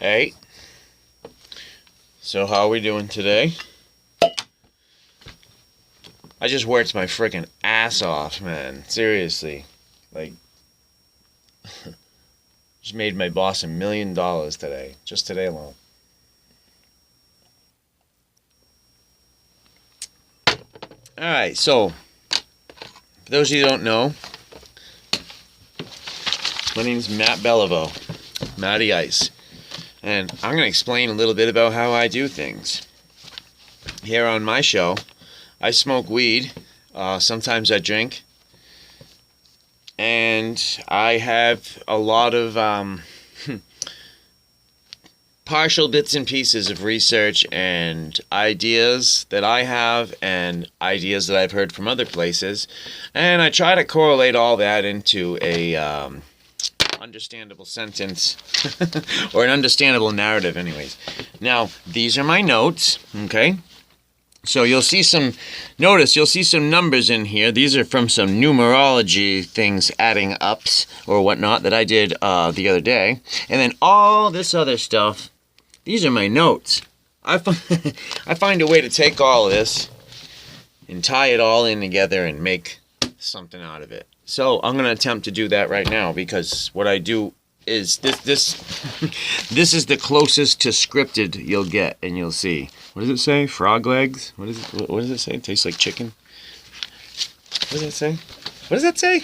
Hey, so how are we doing today? I just worked my freaking ass off, man. Seriously. Like, just made my boss $1 million today. Just today alone. Alright, so, for those of you who don't know, my name's Matt Beliveau. Matty Ice. And I'm going to explain a little bit about how I do things. Here on my show, I smoke weed. Sometimes I drink. And I have a lot of partial bits and pieces of research and ideas that I have and ideas that I've heard from other places. And I try to correlate all that into a understandable sentence or an understandable narrative anyways. Now, these are my notes, okay? So you'll see some numbers in here. These are from some numerology things, adding ups or whatnot that I did the other day. And then all this other stuff, these are my notes. I find a way to take all of this and tie it all in together and make something out of it. So I'm going to attempt to do that right now because what I do is this is the closest to scripted you'll get, and you'll see. What does it say? Frog legs? What does it say? It tastes like chicken. What does it say? What does that say?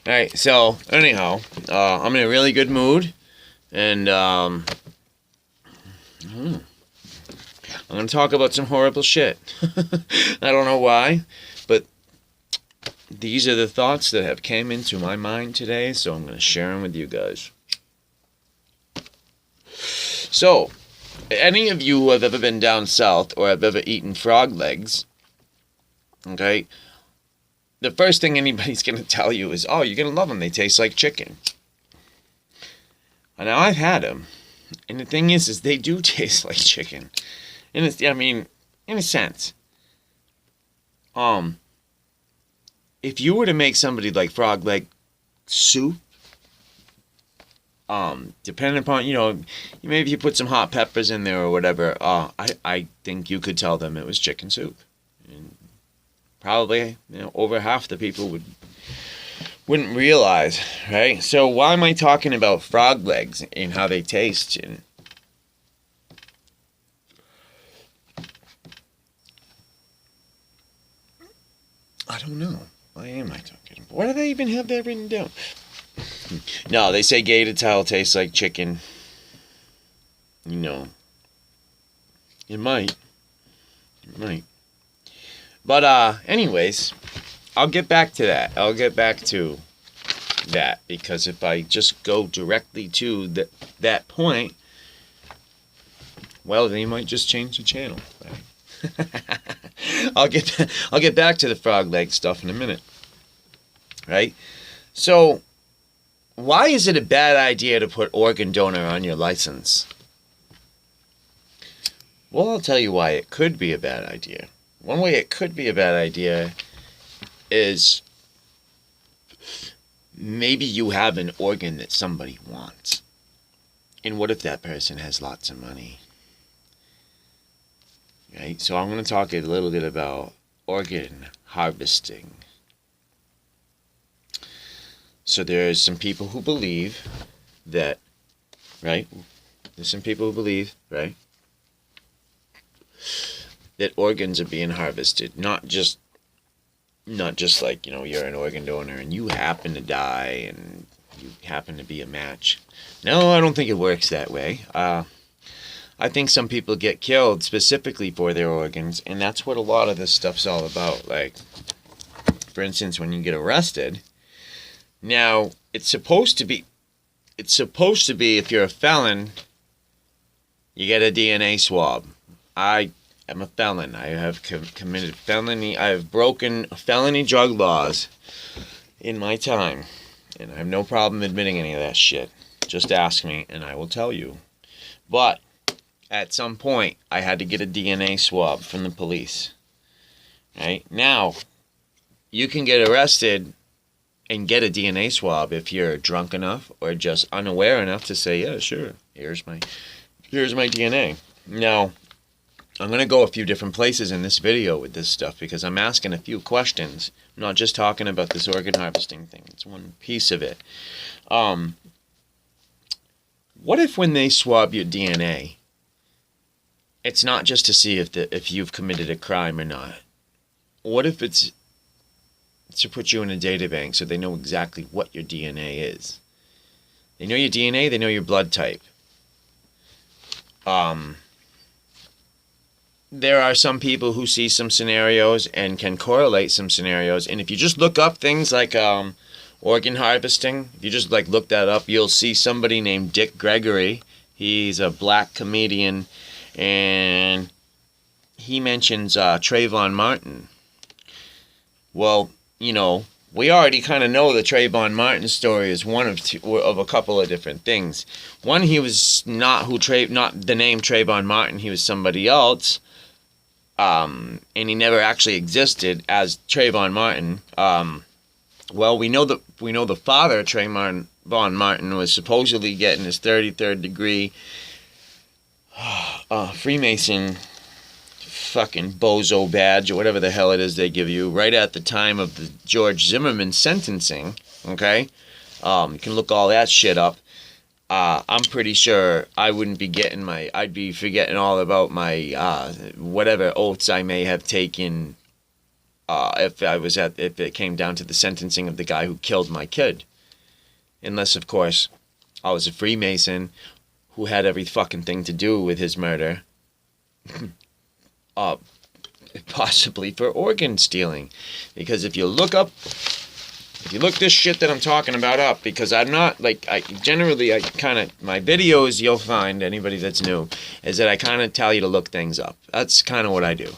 All right. So anyhow, I'm in a really good mood, and I'm going to talk about some horrible shit. I don't know why, but these are the thoughts that have came into my mind today, so I'm going to share them with you guys. So, any of you who have ever been down south or have ever eaten frog legs, okay, the first thing anybody's going to tell you is, oh, you're going to love them. They taste like chicken. Now, I've had them, and the thing is they do taste like chicken. In a sense. If you were to make somebody like frog leg soup, depending upon, maybe you put some hot peppers in there or whatever, I think you could tell them it was chicken soup. And probably, over half the people wouldn't realize, right? So why am I talking about frog legs and how they taste? And I don't know. Why am I talking about? Why do they even have that written down? No, they say gator tail tastes like chicken. It might. It might. But, anyways, I'll get back to that. Because if I just go directly to that point, well, then you might just change the channel, right? I'll get back to the frog leg stuff in a minute. Right? So, why is it a bad idea to put organ donor on your license? Well, I'll tell you why it could be a bad idea. One way it could be a bad idea is maybe you have an organ that somebody wants. And what if that person has lots of money? Right? So I'm going to talk a little bit about organ harvesting. So there's some people who believe that, right? There's some people who believe, right? That organs are being harvested. Not just like, you're an organ donor and you happen to die and you happen to be a match. No, I don't think it works that way. I think some people get killed specifically for their organs, and that's what a lot of this stuff's all about. Like, for instance, when you get arrested, now it's supposed to be if you're a felon, you get a DNA swab. I am a felon. I have committed felony. I have broken felony drug laws in my time, and I have no problem admitting any of that shit. Just ask me, and I will tell you. But at some point, I had to get a DNA swab from the police. Right? Now, you can get arrested and get a DNA swab if you're drunk enough or just unaware enough to say, yeah, sure, here's my DNA. Now, I'm going to go a few different places in this video with this stuff because I'm asking a few questions. I'm not just talking about this organ harvesting thing. It's one piece of it. What if when they swab your DNA, it's not just to see if you've committed a crime or not? What if it's to put you in a data bank so they know exactly what your DNA is? They know your DNA, they know your blood type. There are some people who see some scenarios and can correlate some scenarios, and if you just look up things like organ harvesting, if you just like look that up, you'll see somebody named Dick Gregory. He's a black comedian, and he mentions Trayvon Martin. Well, you know, we already kind of know the Trayvon Martin story is one of a couple of different things. One, he was not the name Trayvon Martin. He was somebody else, and he never actually existed as Trayvon Martin. Well, we know the father, Trayvon Martin, was supposedly getting his 33rd degree Freemason fucking bozo badge or whatever the hell it is they give you right at the time of the George Zimmerman sentencing. Okay, you can look all that shit up. I'm pretty sure I wouldn't be getting I'd be forgetting all about my whatever oaths I may have taken if it came down to the sentencing of the guy who killed my kid, unless of course I was a Freemason who had every fucking thing to do with his murder. Possibly for organ stealing, because if you look this shit that I'm talking about up, because I'm not like, my videos, you'll find, anybody that's new, is that I kind of tell you to look things up. That's kind of what I do.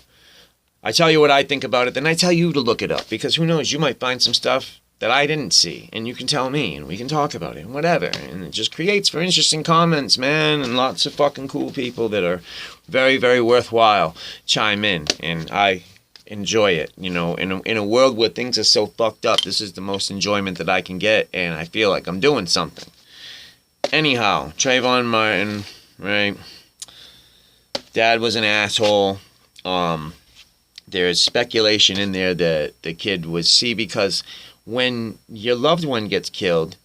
I tell you what I think about it, then I tell you to look it up, because who knows, you might find some stuff that I didn't see, and you can tell me, and we can talk about it, and whatever, and it just creates for interesting comments, man, and lots of fucking cool people that are very, very worthwhile chime in, and I enjoy it, you know. In a world where things are so fucked up, this is the most enjoyment that I can get, and I feel like I'm doing something. Anyhow, Trayvon Martin, right? Dad was an asshole. There's speculation in there that the kid was, because when your loved one gets killed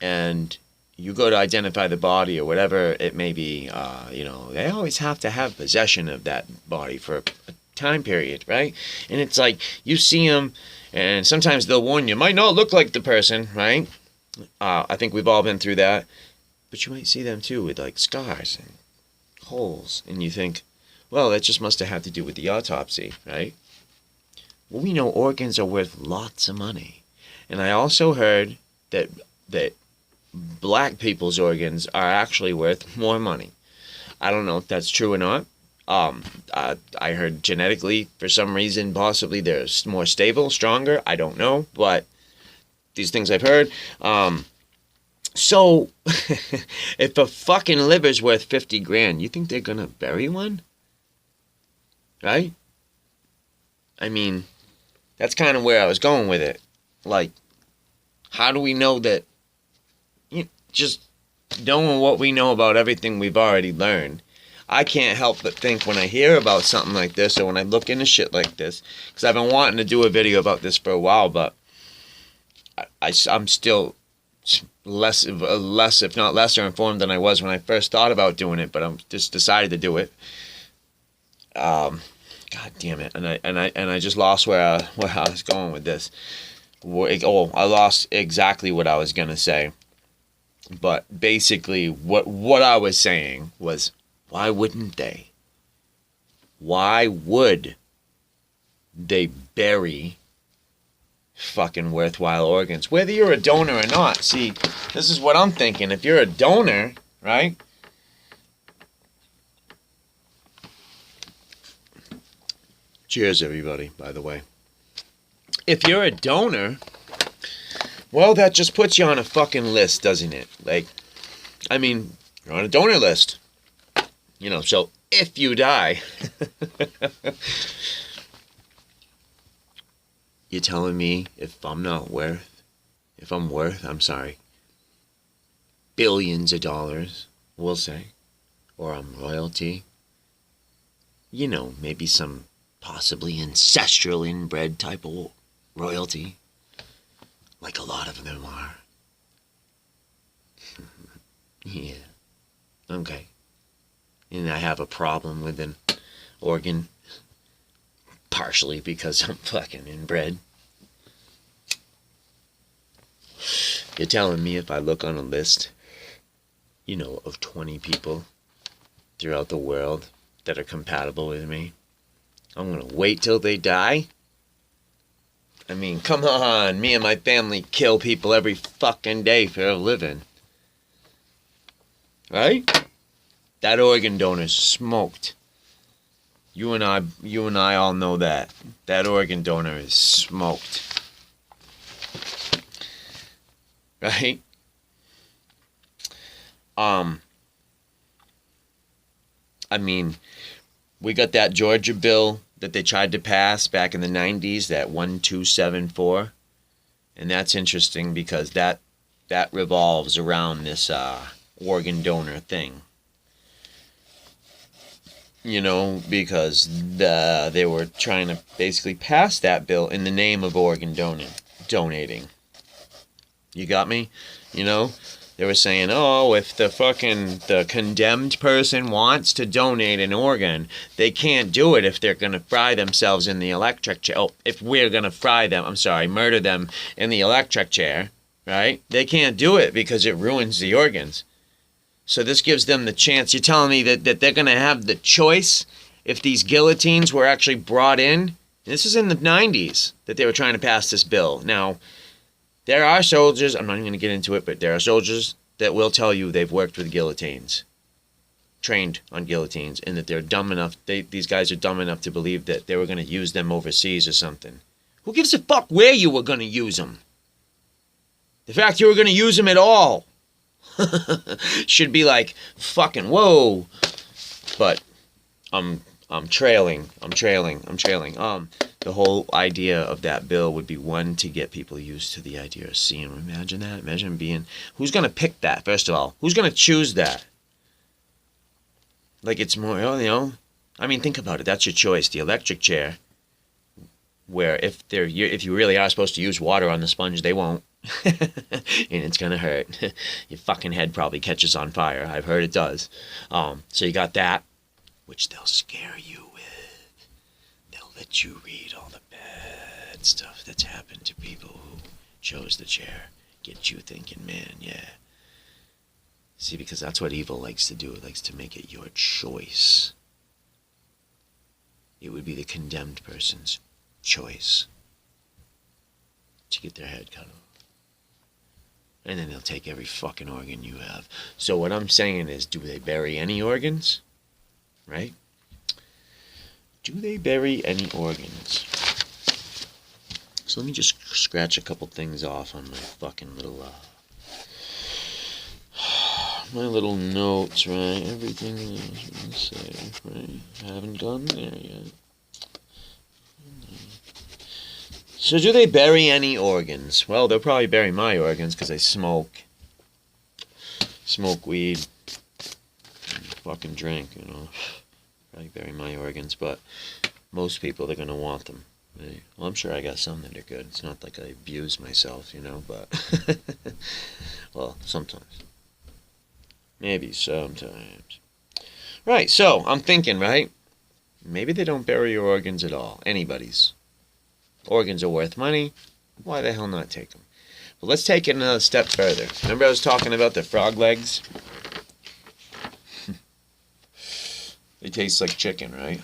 and you go to identify the body or whatever it may be, you know, they always have to have possession of that body for a time period, right? And it's like, you see them, and sometimes they'll warn you, might not look like the person, right? I think we've all been through that. But you might see them too with like scars and holes, and you think, well, that just must have had to do with the autopsy, right? Well, we know organs are worth lots of money. And I also heard that black people's organs are actually worth more money. I don't know if that's true or not. I heard genetically, for some reason, possibly they're more stable, stronger. I don't know, but these things I've heard. So, if a fucking liver's worth 50 grand, you think they're gonna bury one? Right? I mean, that's kind of where I was going with it. Like, how do we know that, just knowing what we know about everything we've already learned, I can't help but think when I hear about something like this, or when I look into shit like this, because I've been wanting to do a video about this for a while, but I'm still less, if not lesser informed than I was when I first thought about doing it, but I'm just decided to do it. God damn it, and I just lost where I was going with this. I lost exactly what I was gonna say. But basically, what I was saying was, why wouldn't they? Why would they bury fucking worthwhile organs, whether you're a donor or not? See, this is what I'm thinking. If you're a donor, right? Cheers, everybody, by the way. If you're a donor, well, that just puts you on a fucking list, doesn't it? Like, I mean, you're on a donor list. You know, so if you die, you're telling me if I'm not worth if I'm worth, I'm sorry, billions of dollars, we'll say, or I'm royalty, you know, maybe some possibly ancestral inbred type of royalty, like a lot of them are. Yeah. Okay. And I have a problem with an organ, partially because I'm fucking inbred. You're telling me if I look on a list, you know, of 20 people throughout the world that are compatible with me, I'm gonna wait till they die? I mean, come on, me and my family kill people every fucking day for a living. Right? That organ donor's smoked. You and I all know that. That organ donor is smoked. Right? I mean, we got that Georgia bill that they tried to pass back in the 90s, that 1274. And that's interesting because that revolves around this organ donor thing. You know, because they were trying to basically pass that bill in the name of organ donating. You got me? You know? They were saying, oh, if the condemned person wants to donate an organ, they can't do it if they're going to fry themselves in the electric chair. Oh, if we're going to murder them in the electric chair, right? They can't do it because it ruins the organs. So this gives them the chance. You're telling me that they're going to have the choice if these guillotines were actually brought in? This is in the 90s that they were trying to pass this bill. Now, there are soldiers, I'm not even going to get into it, but there are soldiers that will tell you they've worked with guillotines, trained on guillotines, and that they're dumb enough, these guys are dumb enough to believe that they were going to use them overseas or something. Who gives a fuck where you were going to use them? The fact you were going to use them at all should be like, fucking whoa. But I'm trailing. The whole idea of that bill would be, one, to get people used to the idea of seeing. Imagine that. Imagine being, who's going to pick that, first of all? Who's going to choose that? Like, it's more, you know, I mean, think about it. That's your choice. The electric chair, where if you really are supposed to use water on the sponge, they won't. And it's going to hurt. Your fucking head probably catches on fire. I've heard it does. So you got that, which they'll scare you with. They'll let you read all the bad stuff that's happened to people who chose the chair. Get you thinking, man, yeah. See, because that's what evil likes to do. It likes to make it your choice. It would be the condemned person's choice to get their head cut off. And then they'll take every fucking organ you have. So what I'm saying is, do they bury any organs? Right? Do they bury any organs? So let me just scratch a couple things off on my fucking little, my little notes, right? Everything I was going to say, right? I haven't done there yet. So do they bury any organs? Well, they'll probably bury my organs because I smoke weed, and fucking drink, you know. Probably bury my organs, but most people, they're going to want them. Right? Well, I'm sure I got some that are good. It's not like I abuse myself, you know, but, well, sometimes. Maybe sometimes. Right, so I'm thinking, right? Maybe they don't bury your organs at all. Anybody's. Organs are worth money. Why the hell not take them? But let's take it another step further. Remember I was talking about the frog legs? They taste like chicken, right?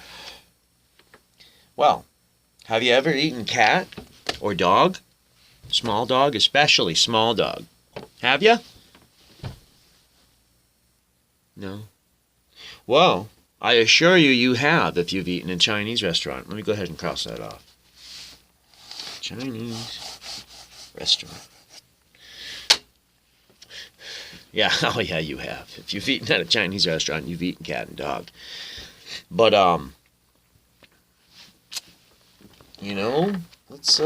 Well, have you ever eaten cat or dog? Small dog, especially small dog. Have you? No. Well, I assure you, you have if you've eaten in a Chinese restaurant. Let me go ahead and cross that off. Chinese restaurant. Yeah, oh yeah, you have. If you've eaten at a Chinese restaurant, you've eaten cat and dog. But, you know, let's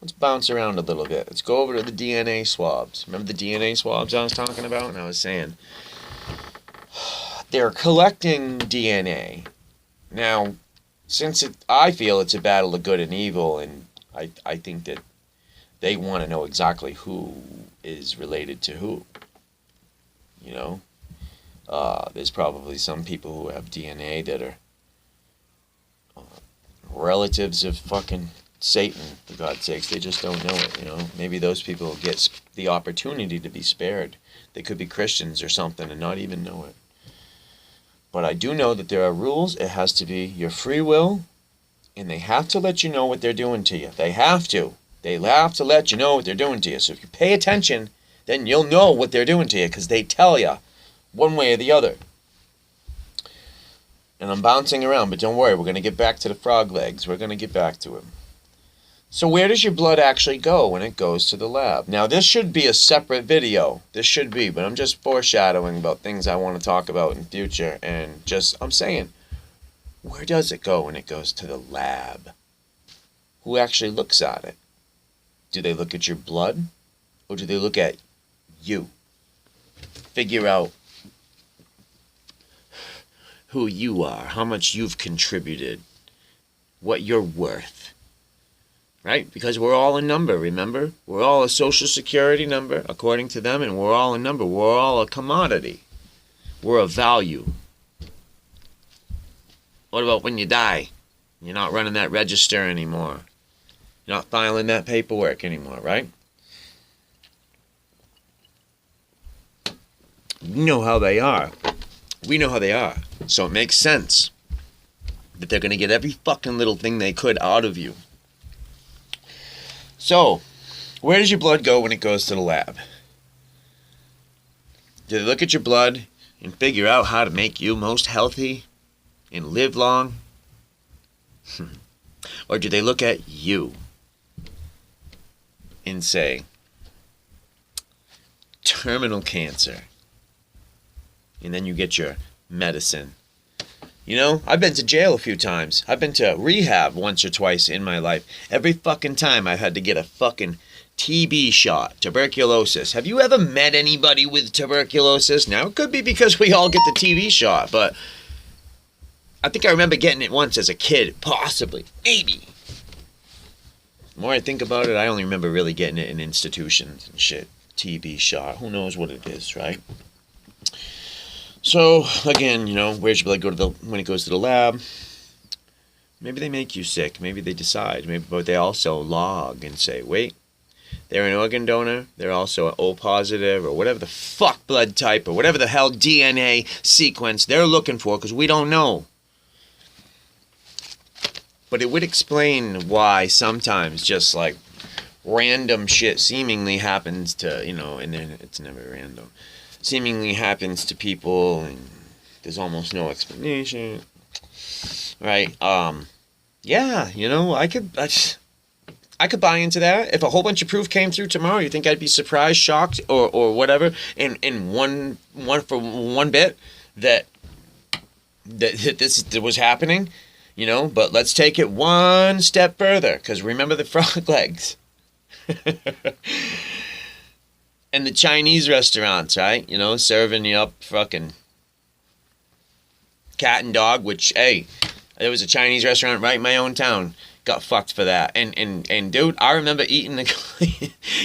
let's bounce around a little bit. Let's go over to the DNA swabs. Remember the DNA swabs I was talking about? And I was saying they're collecting DNA. Now, since I feel it's a battle of good and evil, and I think that they want to know exactly who is related to who. You know? There's probably some people who have DNA that are relatives of fucking Satan, for God's sakes. They just don't know it, you know? Maybe those people get the opportunity to be spared. They could be Christians or something and not even know it. But I do know that there are rules. It has to be your free will, and they have to let you know what they're doing to you. They have to. They have to let you know what they're doing to you. So if you pay attention, then you'll know what they're doing to you, because they tell you one way or the other. And I'm bouncing around, but don't worry, we're going to get back to the frog legs. We're going to get back to him. So where does your blood actually go when it goes to the lab? Now, this should be a separate video. This should be, but I'm just foreshadowing about things I want to talk about in future. And I'm saying, where does it go when it goes to the lab? Who actually looks at it? Do they look at your blood? Or do they look at you? Figure out who you are, how much you've contributed, what you're worth. Right? Because we're all a number, remember? We're all a social security number, according to them, and we're all a number. We're all a commodity. We're a value. What about when you die? You're not running that register anymore. You're not filing that paperwork anymore, right? You know how they are. We know how they are. So it makes sense that they're going to get every fucking little thing they could out of you. So, where does your blood go when it goes to the lab? Do they look at your blood and figure out how to make you most healthy and live long? Or do they look at you and say, terminal cancer, and then you get your medicine? You know, I've been to jail a few times. I've been to rehab once or twice in my life. Every fucking time I've had to get a fucking TB shot, tuberculosis. Have you ever met anybody with tuberculosis? Now, it could be because we all get the TB shot, but I think I remember getting it once as a kid, possibly, maybe. The more I think about it, I only remember really getting it in institutions and shit. TB shot. Who knows what it is, right? So, again, you know, where should blood go to when it goes to the lab? Maybe they make you sick. Maybe they decide. But they also log and say, wait, they're an organ donor. They're also an O positive or whatever the fuck blood type or whatever the hell DNA sequence they're looking for, because we don't know. But it would explain why sometimes just like random shit seemingly happens to, you know, and then it's never random. Seemingly happens to people, and there's almost no explanation, right? Yeah, you know, I could buy into that. If a whole bunch of proof came through tomorrow, you think I'd be surprised, shocked, or whatever, in one bit that this was happening, you know? But let's take it one step further, because remember the frog legs. And the Chinese restaurants, right? You know, serving you up fucking cat and dog, which, hey, there was a Chinese restaurant right in my own town. Got fucked for that. And dude, I remember eating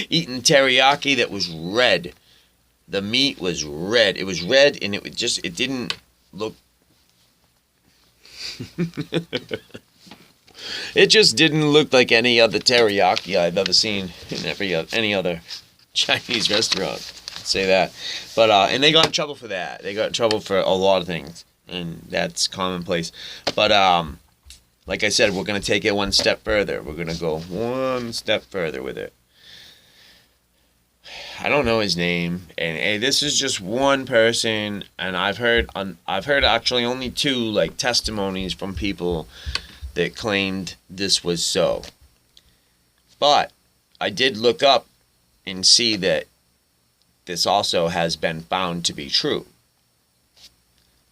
eating teriyaki that was red. The meat was red. It was red, and it didn't look... It just didn't look like any other teriyaki I've ever seen in any other Chinese restaurant. Say that. But and they got in trouble for that. They got in trouble for a lot of things, and that's commonplace. But like I said, we're going to take it one step further. We're going to go one step further with it. I don't know his name, and this is just one person, and I've heard actually only two like testimonies from people that claimed this was so. But I did look up and see that this also has been found to be true.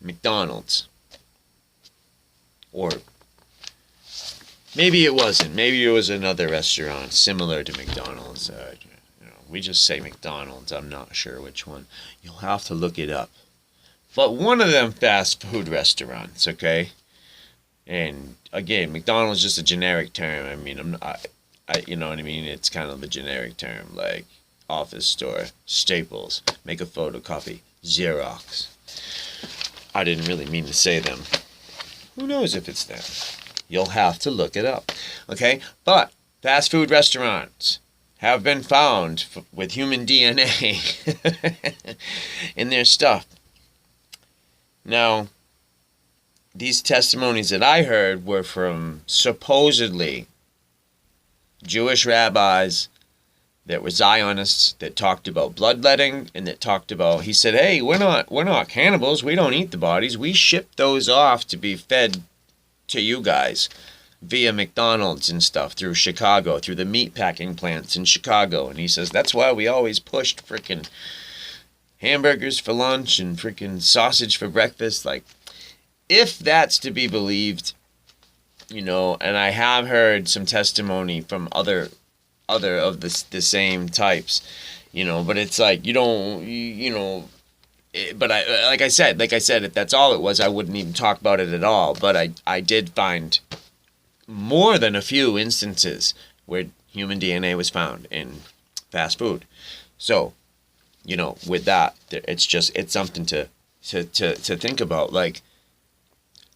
McDonald's, or Maybe it wasn't. Maybe it was another restaurant similar to McDonald's. We just say McDonald's. I'm not sure which one. You'll have to look it up. But one of them fast food restaurants, okay? And again, McDonald's is just a generic term. I mean, you know what I mean? It's kind of a generic term, like office store, Staples, make a photocopy, Xerox. I didn't really mean to say them. Who knows if it's them? You'll have to look it up, okay? But fast food restaurants have been found with human DNA in their stuff. Now, these testimonies that I heard were from supposedly Jewish rabbis that were Zionists that talked about bloodletting and that talked about, he said, hey, we're not cannibals. We don't eat the bodies. We ship those off to be fed to you guys via McDonald's and stuff through Chicago, through the meat packing plants in Chicago. And he says, that's why we always pushed frickin' hamburgers for lunch and frickin' sausage for breakfast. Like, if that's to be believed, you know, and I have heard some testimony from other of the same types, you know, but it's like, you know, but like I said, if that's all it was, I wouldn't even talk about it at all. But I did find more than a few instances where human DNA was found in fast food. So, you know, with that, it's something to think about. Like,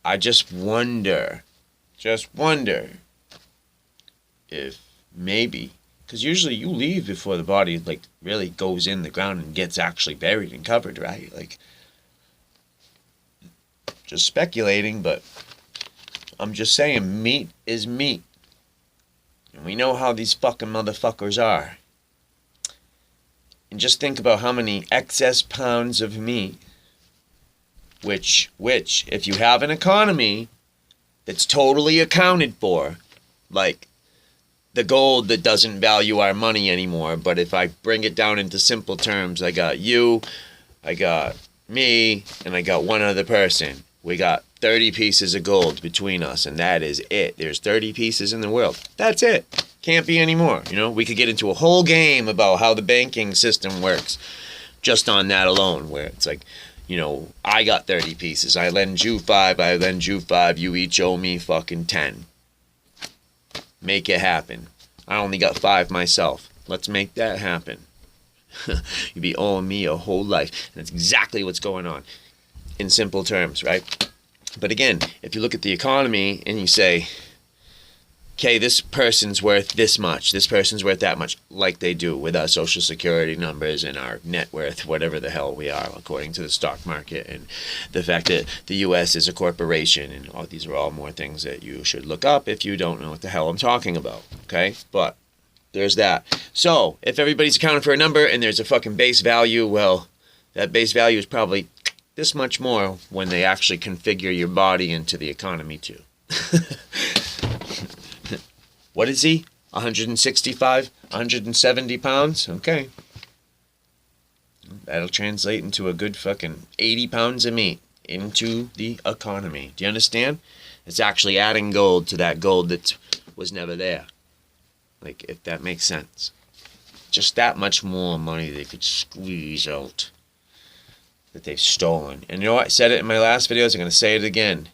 I just wonder if maybe, because usually you leave before the body like really goes in the ground and gets actually buried and covered, right? Like, just speculating, but I'm just saying meat is meat. And we know how these fucking motherfuckers are. And just think about how many excess pounds of meat, which if you have an economy that's totally accounted for, like the gold that doesn't value our money anymore, but if I bring it down into simple terms, I got you, I got me, and I got one other person. We got 30 pieces of gold between us, and that is it. There's 30 pieces in the world. That's it. Can't be any more. You know, we could get into a whole game about how the banking system works just on that alone, where it's like, you know, I got 30 pieces. I lend you 5. I lend you 5. You each owe me fucking 10. Make it happen. I only got 5 myself. Let's make that happen. You'd be owing me a whole life. And that's exactly what's going on in simple terms, right? But again, if you look at the economy and you say, okay, this person's worth this much, this person's worth that much, like they do with our social security numbers and our net worth, whatever the hell we are, according to the stock market, and the fact that the U.S. is a corporation, and all these are all more things that you should look up if you don't know what the hell I'm talking about, okay? But there's that. So, if everybody's accounting for a number and there's a fucking base value, well, that base value is probably this much more when they actually configure your body into the economy too. What is he? 165? 170 pounds? Okay. That'll translate into a good fucking 80 pounds of meat into the economy. Do you understand? It's actually adding gold to that gold that was never there. Like, if that makes sense. Just that much more money they could squeeze out that they've stolen. And you know what? I said it in my last videos. I'm going to say it again.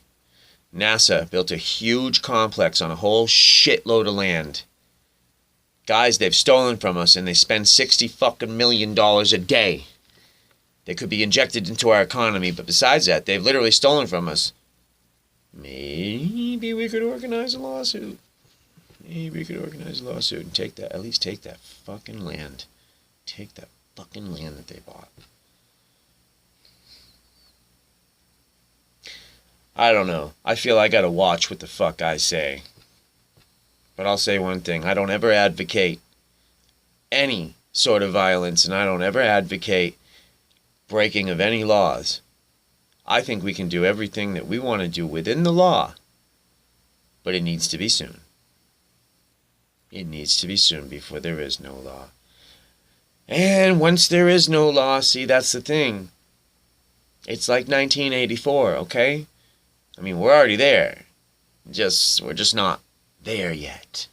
NASA built a huge complex on a whole shitload of land. Guys, they've stolen from us, and they spend $60 fucking million a day. They could be injected into our economy, but besides that, they've literally stolen from us. Maybe we could organize a lawsuit. Maybe we could organize a lawsuit and take that, at least take that fucking land. Take that fucking land that they bought. I don't know. I feel I gotta watch what the fuck I say. But I'll say one thing. I don't ever advocate any sort of violence, and I don't ever advocate breaking of any laws. I think we can do everything that we want to do within the law. But it needs to be soon. It needs to be soon before there is no law. And once there is no law, see, that's the thing. It's like 1984, okay? I mean, we're already there. We're just not there yet.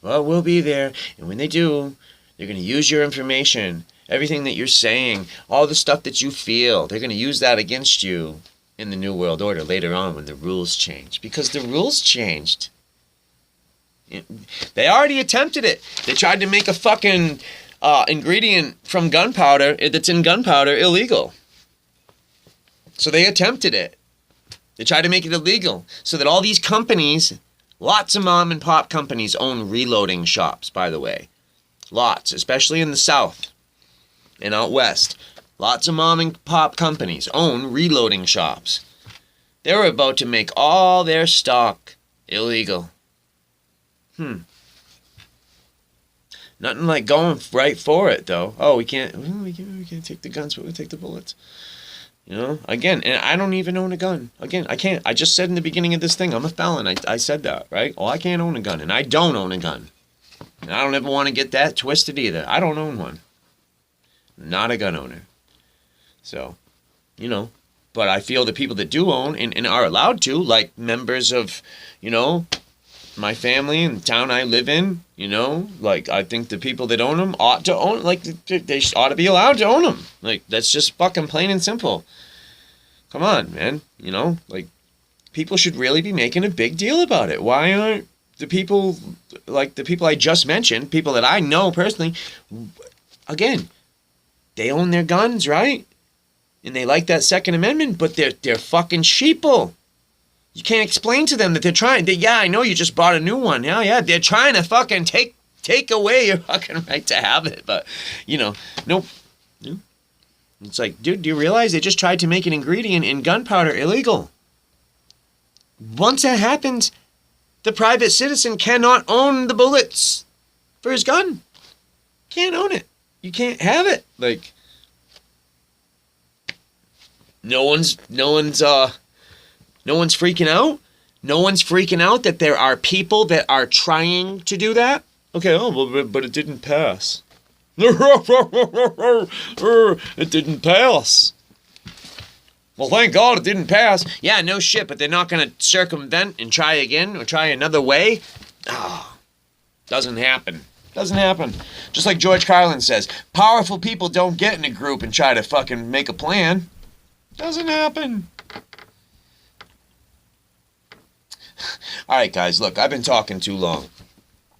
Well, we'll be there, and when they do, they're going to use your information, everything that you're saying, all the stuff that you feel. They're going to use that against you in the New World Order later on when the rules change. Because the rules changed. They already attempted it. They tried to make a fucking ingredient from gunpowder that's in gunpowder illegal. So they attempted it. They tried to make it illegal so that all these companies, lots of mom and pop companies own reloading shops, by the way. Lots, especially in the South and out West. Lots of mom and pop companies own reloading shops. They were about to make all their stock illegal. Nothing like going right for it, though. Oh, we can't take the guns, but we'll take the bullets. You know, again, and I don't even own a gun. Again, I can't. I just said in the beginning of this thing, I'm a felon. I said that, right? Oh, I can't own a gun, and I don't own a gun. And I don't ever want to get that twisted either. I don't own one. Not a gun owner. So, you know, but I feel the people that do own and are allowed to, like members of, you know, my family and the town I live in, you know, like I think the people that own them ought to own, like they ought to be allowed to own them. Like that's just fucking plain and simple. Come on, man. You know, like people should really be making a big deal about it. Why aren't the people, like the people I just mentioned, people that I know personally, again, they own their guns, right? And they like that Second Amendment, but they're fucking sheeple. You can't explain to them that they're trying. Yeah, I know you just bought a new one. Yeah, they're trying to fucking take away your fucking right to have it. But, you know, nope. It's like, dude, do you realize they just tried to make an ingredient in gunpowder illegal? Once that happens, the private citizen cannot own the bullets for his gun. Can't own it. You can't have it. Like, no one's freaking out. No one's freaking out that there are people that are trying to do that. Okay, but it didn't pass. It didn't pass. Well, thank God it didn't pass. Yeah, no shit, but they're not going to circumvent and try again or try another way. Doesn't happen. Doesn't happen. Just like George Carlin says, powerful people don't get in a group and try to fucking make a plan. Doesn't happen. Alright guys, look, I've been talking too long.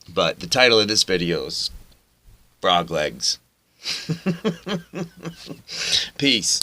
But the title of this video is Frog Legs. Peace.